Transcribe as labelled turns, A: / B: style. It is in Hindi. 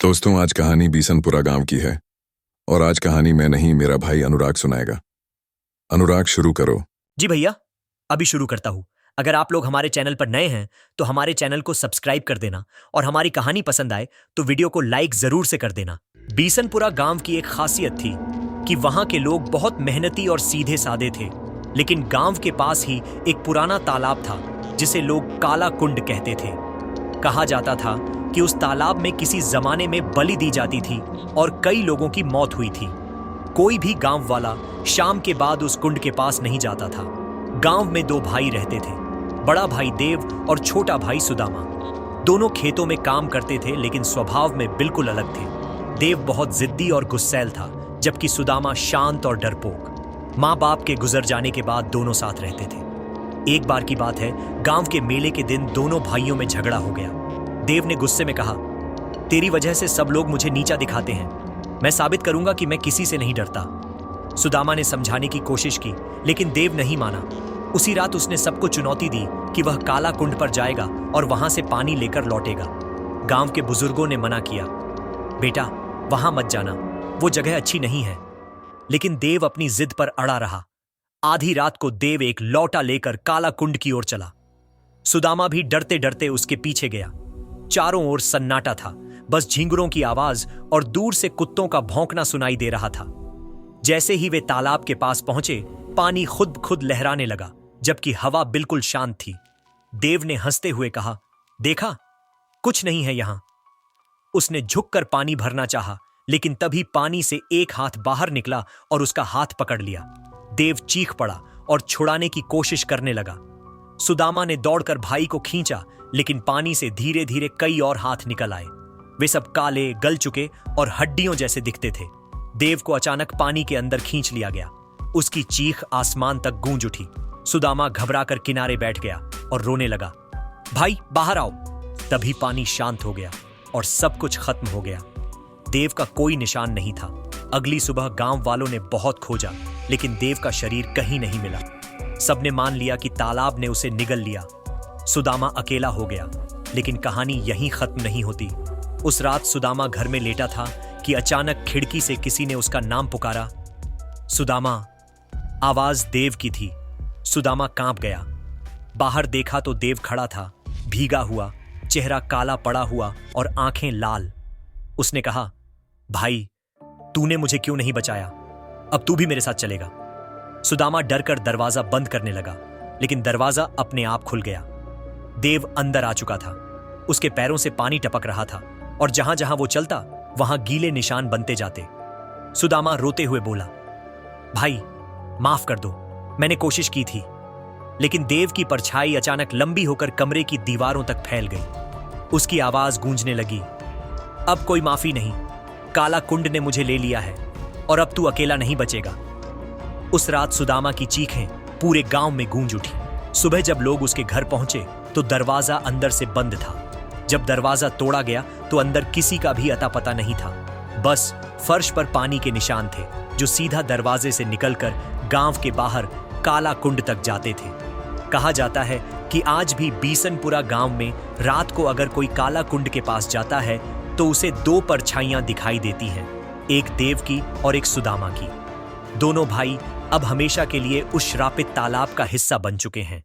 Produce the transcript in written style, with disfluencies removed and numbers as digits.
A: दोस्तों, आज कहानी बीसनपुरा गांव की है और आज कहानी मैं नहीं, मेरा भाई अनुराग सुनाएगा। अनुराग, शुरू करो।
B: जी भैया, अभी शुरू करता हूँ। अगर आप लोग हमारे चैनल पर नए हैं तो हमारे चैनल को सब्सक्राइब कर देना और हमारी कहानी पसंद आए तो वीडियो को लाइक जरूर से कर देना। बीसनपुरा गांव की एक खासियत थी कि वहां के लोग बहुत मेहनती और सीधे साधे थे, लेकिन गांव के पास ही एक पुराना तालाब था जिसे लोग काला कुंड कहते थे। कहा जाता था कि उस तालाब में किसी जमाने में बलि दी जाती थी और कई लोगों की मौत हुई थी। कोई भी गांव वाला शाम के बाद उस कुंड के पास नहीं जाता था। गांव में दो भाई रहते थे, बड़ा भाई देव और छोटा भाई सुदामा। दोनों खेतों में काम करते थे, लेकिन स्वभाव में बिल्कुल अलग थे। देव बहुत जिद्दी और गुस्सैल था, जबकि सुदामा शांत और डरपोक। माँ बाप के गुजर जाने के बाद दोनों साथ रहते थे। एक बार की बात है, गांव के मेले के दिन दोनों भाइयों में झगड़ा हो गया। देव ने गुस्से में कहा, तेरी वजह से सब लोग मुझे नीचा दिखाते हैं। मैं साबित करूंगा कि मैं किसी से नहीं डरता। सुदामा ने समझाने की कोशिश की, लेकिन देव नहीं माना। उसी रात उसने सबको चुनौती दी कि वह काला कुंड पर जाएगा और वहां से पानी लेकर लौटेगा। गांव के बुजुर्गों ने मना किया, बेटा वहां मत जाना, वो जगह अच्छी नहीं है। लेकिन देव अपनी जिद पर अड़ा रहा। आधी रात को देव एक लौटा लेकर काला कुंड की ओर चला। सुदामा भी डरते डरते उसके पीछे गया। चारों ओर सन्नाटा था, बस झींगुरों की आवाज और दूर से कुत्तों का भौंकना सुनाई दे रहा था। जैसे ही वे तालाब के पास पहुंचे, पानी खुद खुद लहराने लगा, जबकि हवा बिल्कुल शांत थी। देव ने हंसते हुए कहा, देखा, कुछ नहीं है यहां। उसने झुककर पानी भरना चाहा, लेकिन तभी पानी से एक हाथ बाहर निकला और उसका हाथ पकड़ लिया। देव चीख पड़ा और छुड़ाने की कोशिश करने लगा। सुदामा ने दौड़कर भाई को खींचा, लेकिन पानी से धीरे धीरे कई और हाथ निकल आए। वे सब काले, गल चुके और हड्डियों जैसे दिखते थे। देव को अचानक पानी के अंदर खींच लिया गया। उसकी चीख आसमान तक गूंज उठी। सुदामा घबराकर किनारे बैठ गया और रोने लगा, भाई बाहर आओ। तभी पानी शांत हो गया और सब कुछ खत्म हो गया। देव का कोई निशान नहीं था। अगली सुबह गांव वालों ने बहुत खोजा, लेकिन देव का शरीर कहीं नहीं मिला। सबने मान लिया कि तालाब ने उसे निगल लिया। सुदामा अकेला हो गया, लेकिन कहानी यहीं खत्म नहीं होती। उस रात सुदामा घर में लेटा था कि अचानक खिड़की से किसी ने उसका नाम पुकारा, सुदामा। आवाज देव की थी। सुदामा कांप गया। बाहर देखा तो देव खड़ा था, भीगा हुआ, चेहरा काला पड़ा हुआ और आंखें लाल। उसने कहा, भाई तूने मुझे क्यों नहीं बचाया? अब तू भी मेरे साथ चलेगा। सुदामा डरकर दरवाजा बंद करने लगा, लेकिन दरवाजा अपने आप खुल गया। देव अंदर आ चुका था। उसके पैरों से पानी टपक रहा था और जहां जहां वो चलता वहां गीले निशान बनते जाते। सुदामा रोते हुए बोला, भाई माफ कर दो, मैंने कोशिश की थी। लेकिन देव की परछाई अचानक लंबी होकर कमरे की दीवारों तक फैल गई। उसकी आवाज गूंजने लगी, अब कोई माफी नहीं, काला कुंड ने मुझे ले लिया है और अब तू अकेला नहीं बचेगा। उस रात सुदामा की चीखें पूरे गांव में गूंज उठी। सुबह जब लोग उसके घर पहुंचे तो दरवाजा अंदर से बंद था। जब दरवाजा तोड़ा गया तो अंदर किसी का भी अता पता नहीं था। बस फर्श पर पानी के निशान थे, जो सीधा दरवाजे से निकलकर गांव के बाहर काला कुंड तक जाते थे। कहा जाता है कि आज भी बीसनपुरा गांव में रात को अगर कोई काला कुंड के पास जाता है तो उसे दो परछाइयां दिखाई देती हैं, एक देव की और एक सुदामा की। दोनों भाई अब हमेशा के लिए उस श्रापित तालाब का हिस्सा बन चुके हैं।